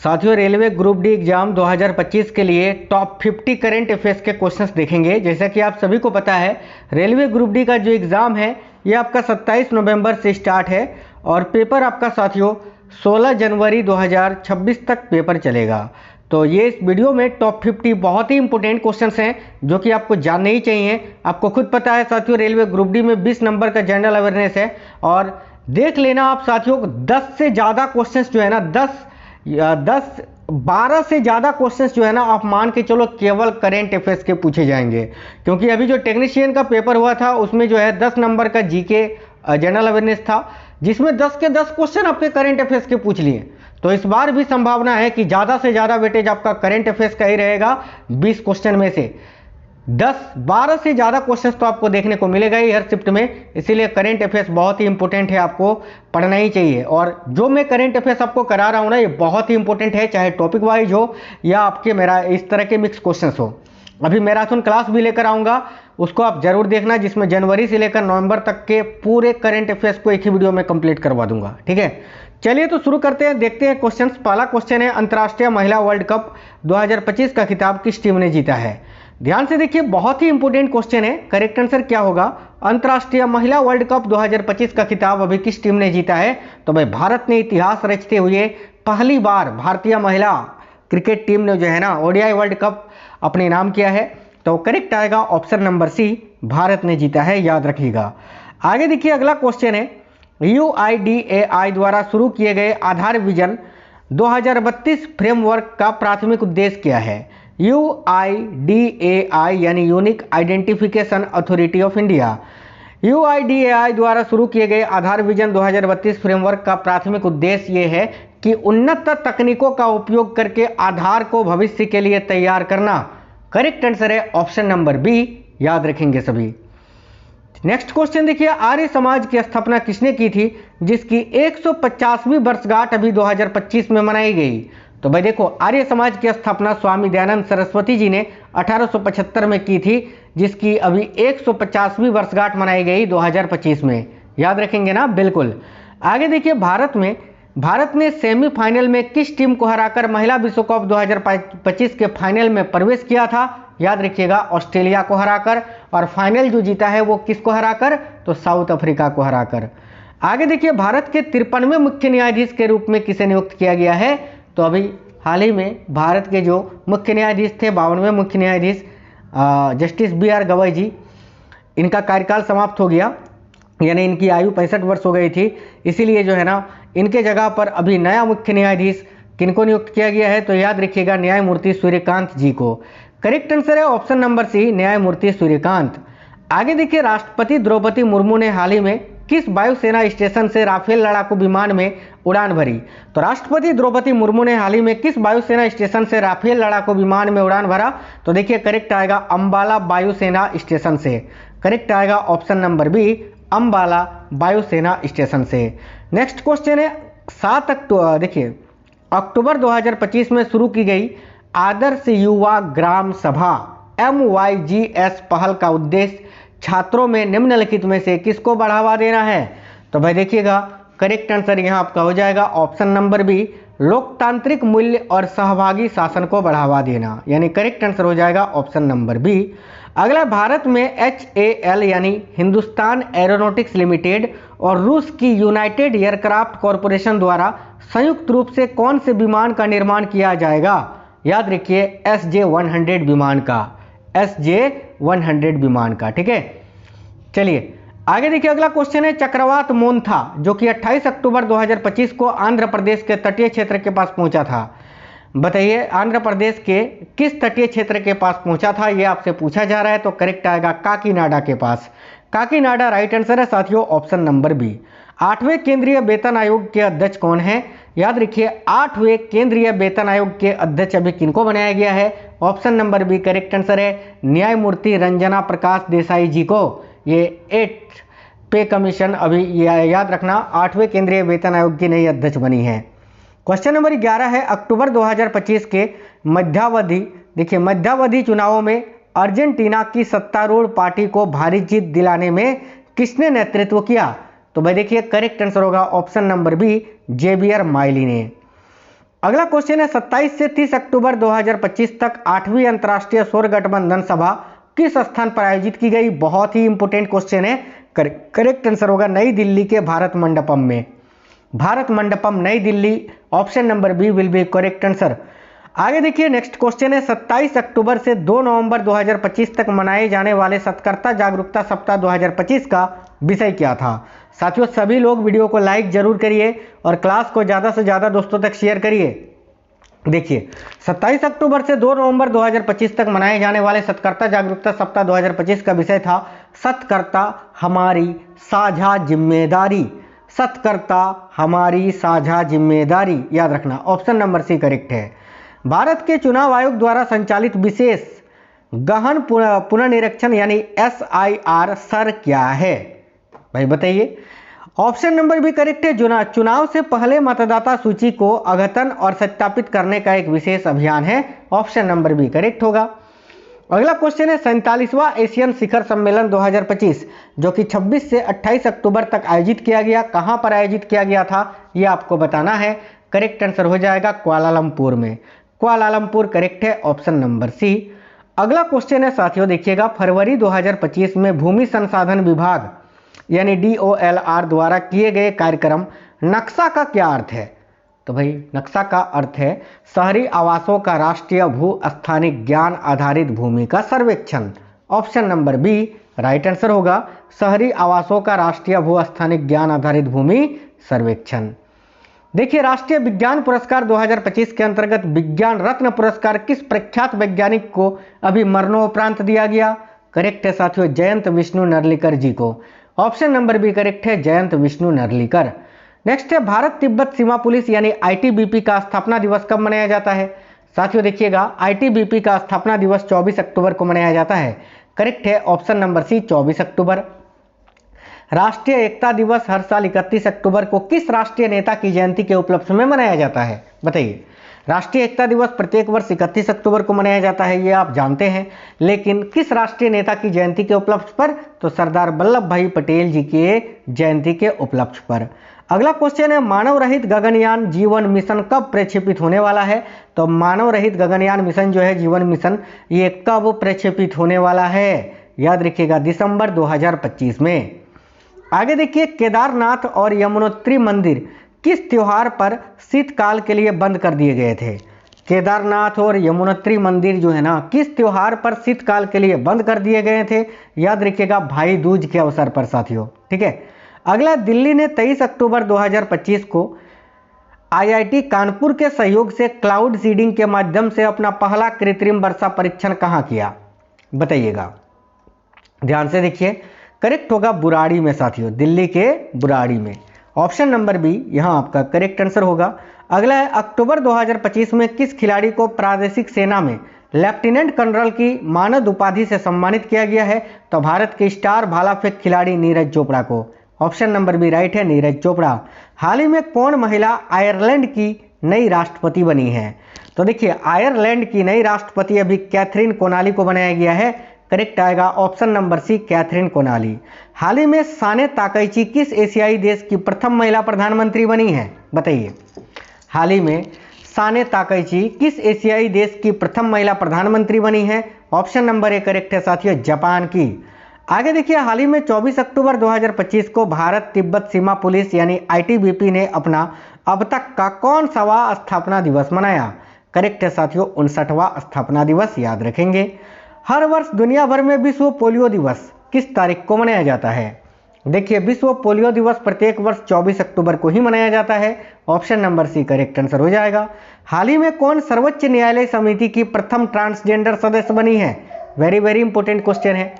साथियों, railway group D exam 2025 के लिए टॉप 50 करंट अफेयर्स के क्वेश्चंस देखेंगे। जैसा कि आप सभी को पता है, रेलवे ग्रुप डी का जो एग्ज़ाम है ये आपका 27 नवंबर से स्टार्ट है और पेपर आपका साथियों 16 जनवरी 2026 तक पेपर चलेगा। तो ये इस वीडियो में टॉप 50 बहुत ही इंपॉर्टेंट क्वेश्चंस हैं जो कि आपको जानने ही चाहिए। आपको खुद पता है साथियों, रेलवे ग्रुप डी में 20 नंबर का जनरल अवेयरनेस है और देख लेना आप साथियों, 10 से ज़्यादा क्वेश्चंस जो है ना 12 से ज़्यादा क्वेश्चंस जो है ना आप मान के चलो केवल करेंट अफेयर्स के पूछे जाएंगे। क्योंकि अभी जो टेक्नीशियन का पेपर हुआ था उसमें जो है 10 नंबर का जीके जनरल अवेयरनेस था, जिसमें 10 के 10 क्वेश्चन आपके करेंट अफेयर्स के पूछ लिए। तो इस बार भी संभावना है कि ज़्यादा से ज़्यादा वेटेज आपका करेंट अफेयर्स का ही रहेगा। 20 क्वेश्चन में से 10-12 से ज़्यादा क्वेश्चंस तो आपको देखने को मिलेगा ही हर शिफ्ट में। इसीलिए करंट अफेयर्स बहुत ही इंपॉर्टेंट है, आपको पढ़ना ही चाहिए। और जो मैं करंट अफेयर्स आपको करा रहा हूँ ना, ये बहुत ही इंपॉर्टेंट है, चाहे टॉपिक वाइज हो या आपके मेरा इस तरह के मिक्स क्वेश्चंस हो। अभी मैराथन क्लास भी लेकर आऊँगा, उसको आप जरूर देखना, जिसमें जनवरी से लेकर नवंबर तक के पूरे करंट अफेयर्स को एक ही वीडियो में कंप्लीट करवा दूंगा। ठीक है, चलिए तो शुरू करते हैं, देखते हैं क्वेश्चंस। पहला क्वेश्चन है, अंतर्राष्ट्रीय महिला वर्ल्ड कप 2025 का खिताब किस टीम ने जीता है? ध्यान से देखिए, बहुत ही इंपॉर्टेंट क्वेश्चन है। करेक्ट आंसर क्या होगा? अंतर्राष्ट्रीय महिला वर्ल्ड कप 2025 का खिताब अभी किस टीम ने जीता है? तो भाई भारत ने इतिहास रचते हुए पहली बार भारतीय महिला क्रिकेट टीम ने जो है ना ओडीआई वर्ल्ड कप अपने नाम किया है। तो करेक्ट आएगा ऑप्शन नंबर सी, भारत ने जीता है, याद रखिएगा। आगे देखिए, अगला क्वेश्चन है, UIDAI द्वारा शुरू किए गए आधार विजन 2032 फ्रेमवर्क का प्राथमिक उद्देश्य क्या है? UIDAI यानी unique identification authority of India. UIDAI द्वारा शुरू किए गए आधार विजन 2032 फ्रेमवर्क का प्राथमिक उद्देश्य ये है कि उन्नत तकनीकों का उपयोग करके आधार को भविष्य के लिए तैयार करना। करेक्ट आंसर है ऑप्शन नंबर बी, याद रखेंगे सभी। नेक्स्ट क्वेश्चन देखिए, आर्य समाज की स्थापना किसने की थी, जिसकी 150वीं वर्षगांठ अभी 2025 में मनाई गई? तो भाई देखो, आर्य समाज की स्थापना स्वामी दयानंद सरस्वती जी ने 1875 में की थी, जिसकी अभी 150वीं वर्षगांठ मनाई गई 2025 में, याद रखेंगे ना, बिल्कुल। आगे देखिए, भारत ने सेमीफाइनल में किस टीम को हराकर महिला विश्व कप 2025 के फाइनल में प्रवेश किया था? याद रखिएगा, ऑस्ट्रेलिया को हराकर। और फाइनल जो जीता है वो किसको हराकर? तो साउथ अफ्रीका को हराकर। आगे देखिए, भारत के 53वें मुख्य न्यायाधीश के रूप में किसे नियुक्त किया गया है? तो अभी हाल ही में भारत के जो मुख्य न्यायाधीश थे, 52वें मुख्य न्यायाधीश जस्टिस BR गवई जी, इनका कार्यकाल समाप्त हो गया, यानी इनकी आयु 65 वर्ष हो गई थी। इसीलिए जो है ना, इनके जगह पर अभी नया मुख्य न्यायाधीश किनको नियुक्त किया गया है? तो याद रखिएगा, न्यायमूर्ति सूर्यकांत जी को। करेक्ट आंसर है ऑप्शन नंबर सी, न्यायमूर्ति सूर्यकांत। आगे देखिए, राष्ट्रपति द्रौपदी मुर्मू ने हाल ही में किस वायुसेना स्टेशन से राफेल लड़ाकू विमान में उड़ान भरी? तो राष्ट्रपति द्रौपदी मुर्मू ने हाल ही में किस वायुसेना स्टेशन से राफेल लड़ाकू विमान में उड़ान भरा? तो देखिए, करेक्ट आएगा अंबाला वायुसेना स्टेशन से। करेक्ट आएगा ऑप्शन नंबर बी, अंबाला वायुसेना स्टेशन से। नेक्स्ट क्वेश्चन है, 7 अक्टूबर देखिए अक्टूबर 2025 में शुरू की गई आदर्श युवा ग्राम सभा MYGS पहल का उद्देश्य छात्रों में निम्नलिखित में से किसको बढ़ावा देना है? तो भाई देखिएगा, करेक्ट आंसर यहाँ आपका हो जाएगा ऑप्शन नंबर बी, लोकतांत्रिक मूल्य और सहभागी शासन को बढ़ावा देना, यानी करेक्ट आंसर हो जाएगा ऑप्शन नंबर बी। अगला, भारत में HAL यानी हिंदुस्तान एरोनॉटिक्स लिमिटेड और रूस की यूनाइटेड एयरक्राफ्ट कॉरपोरेशन द्वारा संयुक्त रूप से कौन से विमान का निर्माण किया जाएगा? याद रखिए, SJ-100 विमान का, SJ-100 विमान का। ठीक है, चलिए आगे देखिए, अगला क्वेश्चन है, चक्रवात मोन्था जो कि 28 अक्टूबर 2025 को आंध्र प्रदेश के तटीय क्षेत्र के पास पहुंचा था। बताइए, आंध्र प्रदेश के किस तटीय क्षेत्र के पास पहुंचा था, ये आपसे पूछा जा रहा है। तो करेक्ट आएगा काकीनाडा के पास। काकीनाडा राइट आंसर है साथियों, ऑप्शन नंबर बी। 8वें केंद्रीय वेतन आयोग के अध्यक्ष कौन है? याद रखिए, 8वें केंद्रीय वेतन आयोग के अध्यक्ष अभी किनको बनाया गया है? Option number B correct answer है, न्यायमूर्ति रंजना प्रकाश देसाई जी को। ये 8th पे कमीशन अभी याद रखना, 8वें केंद्रीय वेतन आयोग की नई अध्यक्ष बनी है। क्वेश्चन नंबर 11 है, अक्टूबर 2025 के मध्यावधि देखिए मध्यावधि चुनावों में अर्जेंटीना की सत्तारूढ़ पार्टी को भारी जीत दिलाने में किसने नेतृत्व किया? तो भाई देखिए, करेक्ट आंसर होगा option number B, Javier Milei ने। अगला क्वेश्चन है 27 से 30 अक्टूबर 2025 तक 8वीं अंतर्राष्ट्रीय सौर गठबंधन सभा किस स्थान पर आयोजित की गई? बहुत ही इंपोर्टेंट क्वेश्चन है। करेक्ट आंसर होगा नई दिल्ली के भारत मंडपम में। Bharat Mandapam New Delhi, option number B will be correct answer. आगे देखिए नेक्स्ट क्वेश्चन है 27 अक्टूबर से 2 नवंबर 2025 तक मनाए जाने वाले सतर्कता जागरूकता सप्ताह 2025 का विषय क्या था? साथियों सभी लोग वीडियो को लाइक जरूर करिए और क्लास को ज़्यादा से ज़्यादा दोस्तों तक शेयर करिए। देखिए 27 अक्टूबर से 2 नवंबर 2025 तक मनाए जाने वाले सतर्कता जागरूकता सप्ताह 2025 का विषय था सतर्कता हमारी साझा जिम्मेदारी। सतर्कता हमारी साझा जिम्मेदारी, याद रखना, ऑप्शन नंबर सी करेक्ट है। भारत के चुनाव आयोग द्वारा संचालित विशेष गहन पुनर्निरीक्षण यानी SIR सर क्या है? भाई बताइए। ऑप्शन नंबर भी करेक्ट है। चुनाव से पहले मतदाता सूची को अद्यतन और सत्यापित करने का एक विशेष अभियान है, ऑप्शन नंबर भी करेक्ट होगा। अगला क्वेश्चन है 47वां एशियन शिखर सम्मेलन 2025 जो कि 26 से 28 अक्टूबर तक आयोजित किया गया, कहां पर आयोजित किया गया था यह आपको बताना है। करेक्ट आंसर हो जाएगा कुआलालंपुर में। कुआलालंपुर करेक्ट है, ऑप्शन नंबर सी। अगला क्वेश्चन है साथियों देखिएगा, फरवरी 2025 में भूमि संसाधन विभाग यानी DOLR द्वारा किए गए कार्यक्रम नक्शा का क्या अर्थ है? तो भाई नक्शा का अर्थ है शहरी आवासों का राष्ट्रीय भू स्थानिक ज्ञान आधारित भूमि का सर्वेक्षण, option number B right answer होगा। शहरी आवासों का राष्ट्रीय भू स्थानिक ज्ञान आधारित भूमि सर्वेक्षण। देखिए राष्ट्रीय विज्ञान पुरस्कार 2025 के अंतर्गत विज्ञान रत्न पुरस्कार किस प्रख्यात वैज्ञानिक को अभी मरणोपरांत दिया गया? करेक्ट है साथियों, जयंत विष्णु नर्लिकर जी को, ऑप्शन नंबर बी करेक्ट है, जयंत विष्णु नर्लिकर। नेक्स्ट है भारत तिब्बत सीमा पुलिस यानी ITBP का स्थापना दिवस कब मनाया जाता है? साथियों देखिएगा ITBP का स्थापना दिवस 24 अक्टूबर को मनाया जाता है। करेक्ट है, ऑप्शन नंबर सी 24 अक्टूबर। राष्ट्रीय एकता दिवस हर साल 31 अक्टूबर को किस राष्ट्रीय नेता की जयंती के उपलक्ष्य में मनाया जाता है? बताइए। राष्ट्रीय एकता दिवस प्रत्येक वर्ष 31 अक्टूबर को मनाया जाता है, ये आप जानते हैं, लेकिन किस राष्ट्रीय नेता की जयंती के उपलक्ष्य पर? तो सरदार वल्लभ भाई पटेल जी के जयंती के उपलक्ष्य पर। अगला क्वेश्चन है मानव रहित गगनयान जीवन मिशन कब प्रक्षेपित होने वाला है? तो मानव रहित गगनयान मिशन जो है जीवन मिशन, ये कब प्रक्षेपित होने वाला है? याद रखिएगा दिसंबर 2025 में। आगे देखिए केदारनाथ और यमुनोत्री मंदिर किस त्योहार पर शीतकाल के लिए बंद कर दिए गए थे? केदारनाथ और यमुनोत्री मंदिर जो है ना किस त्योहार पर शीतकाल के लिए बंद कर दिए गए थे? याद रखिएगा भाई दूज के अवसर पर साथियों, ठीक है। अगला, दिल्ली ने 23 अक्टूबर 2025 को IIT कानपुर के सहयोग से क्लाउड सीडिंग के माध्यम से अपना पहला कृत्रिम वर्षा परीक्षण कहाँ किया? बताइएगा, ध्यान से देखिए। करेक्ट होगा बुराड़ी में साथियों, दिल्ली के बुराड़ी में, ऑप्शन नंबर बी यहाँ आपका करेक्ट आंसर होगा। अगला है अक्टूबर 2025 में किस खिलाड़ी को प्रादेशिक सेना में लेफ्टिनेंट कर्नल की मानद उपाधि से सम्मानित किया गया है? तो भारत के स्टार भाला फेंक खिलाड़ी नीरज चोपड़ा को, ऑप्शन नंबर बी राइट है, नीरज चोपड़ा। हाल ही में कौन महिला आयरलैंड की नई राष्ट्रपति बनी है? तो देखिए आयरलैंड की नई राष्ट्रपति अभी कैथरीन कोनाली को बनाया गया है। करेक्ट आएगा ऑप्शन नंबर सी कैथरीन कोनाली। हाल ही में साने ताकईची किस एशियाई देश की प्रथम महिला प्रधानमंत्री बनी है? बताइए। हाल ही में साने ताकईची किस एशियाई देश की प्रथम महिला प्रधानमंत्री बनी है? ऑप्शन नंबर ए करेक्ट है साथियों, जापान की। आगे देखिए हाल ही में 24 अक्टूबर 2025 को भारत तिब्बत सीमा पुलिस यानी ITBP ने अपना अब तक का कौन सावा स्थापना दिवस मनाया? करेक्ट है साथियों, 59वां स्थापना दिवस, याद रखेंगे। हर वर्ष दुनिया भर में विश्व पोलियो दिवस किस तारीख को मनाया जाता है? देखिए विश्व पोलियो दिवस प्रत्येक वर्ष 24 अक्टूबर को ही मनाया जाता है, option number C correct answer हो जाएगा। हाल ही में कौन सर्वोच्च न्यायालय समिति की प्रथम ट्रांसजेंडर सदस्य बनी है? वेरी वेरी इंपॉर्टेंट क्वेश्चन है।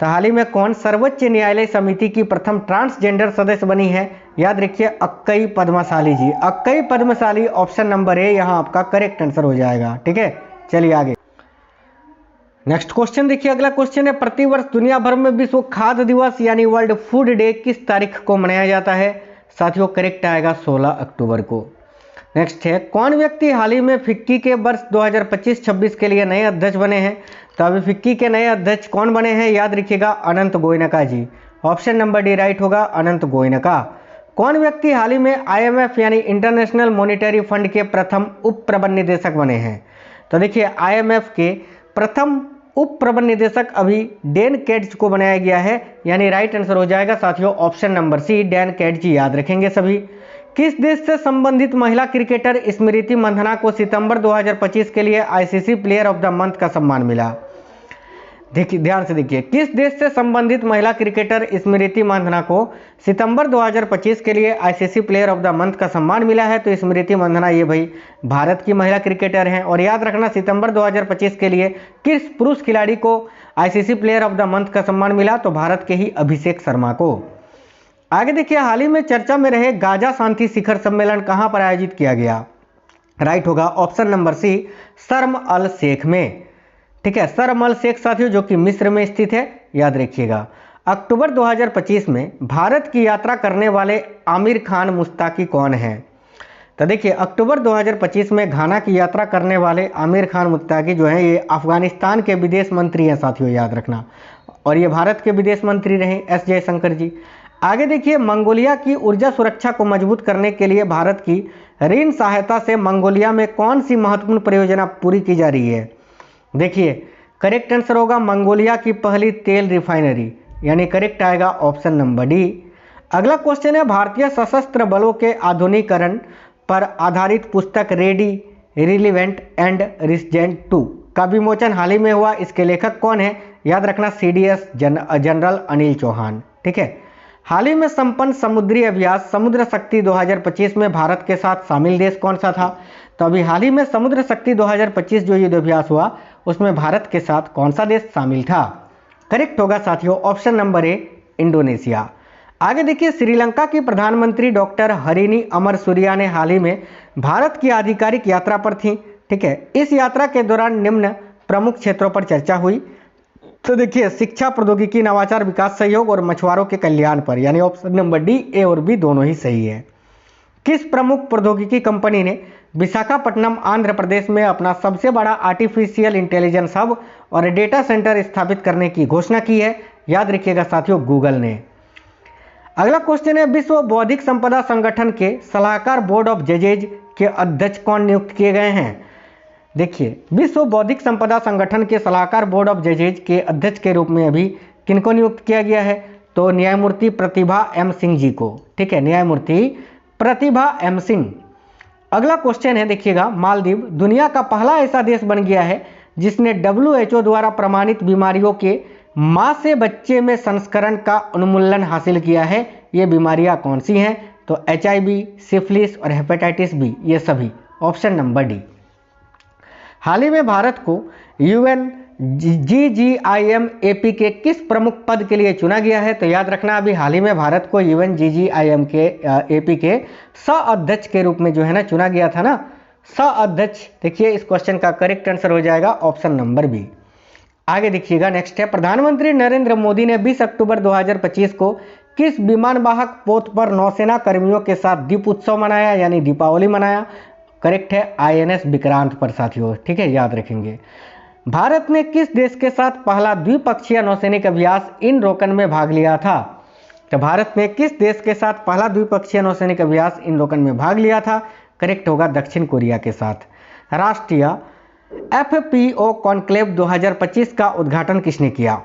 तो हाल ही में कौन सर्वोच्च न्यायालय समिति की प्रथम ट्रांसजेंडर सदस्य बनी है? याद रखिए अक्कई पद्मशाली जी, अक्कई पद्मशाली, ऑप्शन नंबर ए यहाँ आपका करेक्ट आंसर हो जाएगा, ठीक है। चलिए आगे नेक्स्ट क्वेश्चन देखिए। अगला क्वेश्चन है प्रतिवर्ष दुनिया भर में विश्व खाद्य दिवस यानी वर्ल्ड फूड डे किस तारीख को मनाया जाता है? साथियों करेक्ट आएगा 16 अक्टूबर को। नेक्स्ट है कौन व्यक्ति हाल ही में फिक्की के वर्ष 2025-26 के लिए नए अध्यक्ष बने हैं? तो अभी फिक्की के नए अध्यक्ष कौन बने हैं? याद रखिएगा अनंत गोयनका जी, ऑप्शन नंबर डी राइट होगा, अनंत गोयनका। कौन व्यक्ति हाल ही में IMF यानी इंटरनेशनल मॉनेटरी फंड के प्रथम उप प्रबंध निदेशक बने हैं? तो देखिए IMF के प्रथम उप प्रबंध निदेशक अभी डैन केड्ज को बनाया गया है, यानी राइट आंसर हो जाएगा साथियों ऑप्शन नंबर सी, डैन केड्ज। याद रखेंगे सभी। किस देश से संबंधित महिला क्रिकेटर स्मृति मंधाना को सितंबर 2025 के लिए ICC player of the month का सम्मान मिला? देखिए ध्यान से देखिए, किस देश से संबंधित महिला क्रिकेटर स्मृति मंधाना को सितंबर 2025 के लिए ICC player of the month का सम्मान मिला है? तो स्मृति मंधाना ये भाई भारत की महिला क्रिकेटर हैं। और याद रखना सितंबर 2025 के लिए किस पुरुष खिलाड़ी को ICC player of the month का सम्मान मिला? तो भारत के ही अभिषेक शर्मा को। आगे देखिए, हाल ही में चर्चा में रहे गाजा शांति शिखर सम्मेलन कहां पर आयोजित किया गया? राइट होगा ऑप्शन नंबर सी, शर्म अल शेख में। ठीक है, शर्म अल शेख साथियों जो कि मिस्र में स्थित है, याद रखिएगा। अक्टूबर 2025 में भारत की यात्रा करने वाले आमिर खान मुस्ताकी कौन हैं? तो देखिए अक्टूबर 2025 में घाना की यात्रा करने वाले आमिर खान मुस्ताकी जो हैं ये अफगानिस्तान के विदेश मंत्री हैं साथियों, याद रखना। और ये भारत के विदेश मंत्री रहे एस जयशंकर जी। आगे देखिए, मंगोलिया की ऊर्जा सुरक्षा को मजबूत करने के लिए भारत की ऋण सहायता से मंगोलिया में कौन सी महत्वपूर्ण परियोजना पूरी की जा रही है? देखिए करेक्ट आंसर होगा मंगोलिया की पहली तेल रिफाइनरी, यानी करेक्ट आएगा ऑप्शन नंबर डी। अगला क्वेश्चन है, भारतीय सशस्त्र बलों के आधुनिकीकरण पर आधारित पुस्तक रेडी, रिलीवेंट एंड रिसेंट 2 का विमोचन हाल ही में हुआ। इसके लेखक कौन है? याद रखना CDS जनरल अनिल चौहान। ठीक है, हाल ही में संपन्न समुद्री अभ्यास समुद्र शक्ति 2025 में भारत के साथ शामिल देश कौन सा था? तो अभी हाल ही में समुद्र शक्ति 2025 जो युद्ध अभ्यास हुआ उसमें भारत के साथ कौन सा देश शामिल था? करेक्ट होगा साथियों ऑप्शन नंबर ए, इंडोनेशिया। आगे देखिए, श्रीलंका की प्रधानमंत्री डॉक्टर हरिनी अमर सूरिया ने हाल ही में भारत की आधिकारिक यात्रा पर थी। ठीक है, इस यात्रा के दौरान निम्न प्रमुख क्षेत्रों पर चर्चा हुई। तो देखिए, शिक्षा, प्रौद्योगिकी, नवाचार, विकास सहयोग और मछुआरों के कल्याण पर, यानी ऑप्शन नंबर डी, ए और बी दोनों ही सही है। किस प्रमुख प्रौद्योगिकी कंपनी ने विशाखापट्टनम आंध्र प्रदेश में अपना सबसे बड़ा आर्टिफिशियल इंटेलिजेंस हब और डेटा सेंटर स्थापित करने की घोषणा की है? याद रखिएगा साथियों, गूगल ने। अगला क्वेश्चन है, विश्व बौद्धिक संपदा संगठन के सलाहकार बोर्ड ऑफ जजेज के अध्यक्ष कौन नियुक्त किए गए हैं? देखिए, विश्व बौद्धिक संपदा संगठन के सलाहकार बोर्ड ऑफ जजेज के अध्यक्ष के रूप में अभी किनको नियुक्त किया गया है? तो न्यायमूर्ति प्रतिभा M सिंह जी को। ठीक है, न्यायमूर्ति प्रतिभा M सिंह। अगला क्वेश्चन है, देखिएगा, मालदीव दुनिया का पहला ऐसा देश बन गया है जिसने WHO द्वारा प्रमाणित बीमारियों के मां से बच्चे में संस्करण का उन्मूलन हासिल किया है। ये बीमारियां कौन सी हैं? तो HIV, सिफिलिस और हेपेटाइटिस बी, ये सभी ऑप्शन नंबर डी। हाल ही में भारत को UNGGIM-AP के किस प्रमुख पद के लिए चुना गया है? तो याद रखना, अभी हाल ही में भारत को UNGGIM के AP के सह-अध्यक्ष के रूप में जो है ना चुना गया था ना, सह-अध्यक्ष। देखिए इस क्वेश्चन का करेक्ट आंसर हो जाएगा ऑप्शन नंबर बी। आगे देखिएगा, नेक्स्ट है, प्रधानमंत्री नरेंद्र मोदी ने 20 अक्टूबर 2025 को किस विमानवाहक पोत पर नौसेना कर्मियों के साथ दीप उत्सव मनाया, यानी दीपावली मनाया? करेक्ट है INS विक्रांत पर साथियों। ठीक है, याद रखेंगे। भारत ने किस देश के साथ पहला द्विपक्षीय नौसैनिक अभ्यास इन रोकन में भाग लिया था? तो भारत ने किस देश के साथ पहला द्विपक्षीय नौसैनिक अभ्यास इन रोकन में भाग लिया था? करेक्ट होगा दक्षिण कोरिया के साथ। राष्ट्रीय FPO कॉन्क्लेव 2025 का उद्घाटन किसने किया?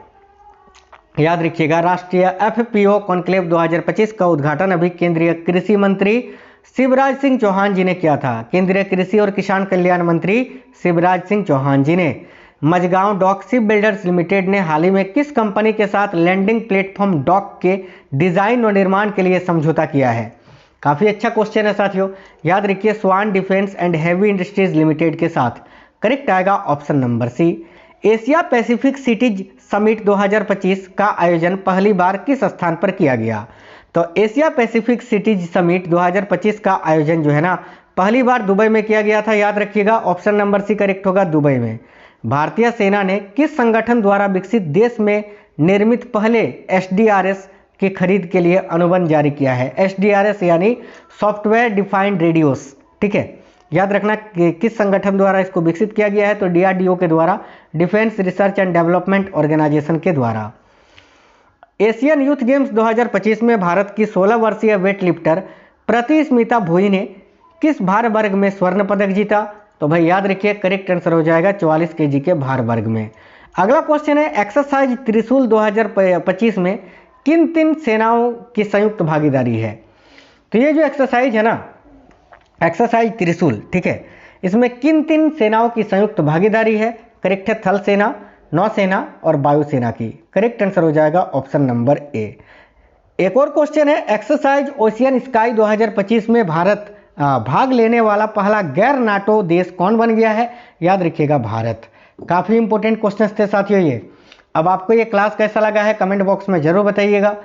याद रखिएगा, राष्ट्रीय FPO कॉन्क्लेव 2025 का उद्घाटन अभी केंद्रीय कृषि मंत्री शिवराज सिंह चौहान जी ने किया था। केंद्रीय कृषि और किसान कल्याण मंत्री शिवराज सिंह चौहान जी ने। Mazagon dock ship builders limited ने हाल ही में किस कंपनी के साथ लैंडिंग प्लेटफॉर्म डॉक के डिजाइन और निर्माण के लिए समझौता किया है? काफी अच्छा क्वेश्चन है साथियों, याद रखिए, Swan defence and heavy industries limited के साथ। करेक्ट आएगा option number C. Asia Pacific cities summit 2025 का आयोजन पहली बार किस स्थान पर किया गया? तो एशिया पैसिफिक सिटीज समिट 2025 का आयोजन जो है ना पहली बार दुबई में किया गया था। याद रखिएगा, ऑप्शन नंबर सी करेक्ट होगा, दुबई में। भारतीय सेना ने किस संगठन द्वारा विकसित देश में निर्मित पहले SDRS की खरीद के लिए अनुबंध जारी किया है? SDRS यानी सॉफ्टवेयर डिफाइंड रेडियोस। ठीक है, याद रखना कि किस संगठन द्वारा इसको विकसित किया गया है? तो DRDO के द्वारा, defence research and development organisation के द्वारा। एशियन यूथ गेम्स 2025 में भारत की 16 वर्षीय वेट लिफ्टर प्रतिस्मिता भोई ने किस भार वर्ग में स्वर्ण पदक जीता? तो भाई याद रखिए, करेक्ट आंसर हो जाएगा 44 केजी के भार वर्ग में। अगला क्वेश्चन है, एक्सरसाइज त्रिशूल 2025 में किन 3 सेनाओं की संयुक्त भागीदारी है? तो ये जो एक्सरसाइज है ना, एक्सरसाइज त्रिशूल, ठीक है, इसमें किन 3 सेनाओं की संयुक्त भागीदारी है? करेक्ट है थल सेना, नौसेना और वायुसेना की। करेक्ट आंसर हो जाएगा ऑप्शन नंबर ए। एक और क्वेश्चन है, एक्सरसाइज ओशियन स्काई 2025 में भारत भाग लेने वाला पहला गैर नाटो देश कौन बन गया है? याद रखिएगा भारत। काफ़ी इंपॉर्टेंट क्वेश्चन थे साथियों ये। अब आपको ये क्लास कैसा लगा है कमेंट बॉक्स में जरूर बताइएगा।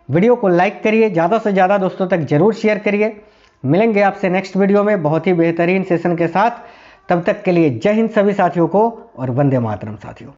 वीडियो को लाइक करिए, ज़्यादा से ज़्यादा दोस्तों तक जरूर शेयर करिए। मिलेंगे आपसे नेक्स्ट वीडियो में बहुत ही बेहतरीन सेशन के साथ। तब तक के लिए जय हिंद सभी साथियों को और वंदे मातरम साथियों।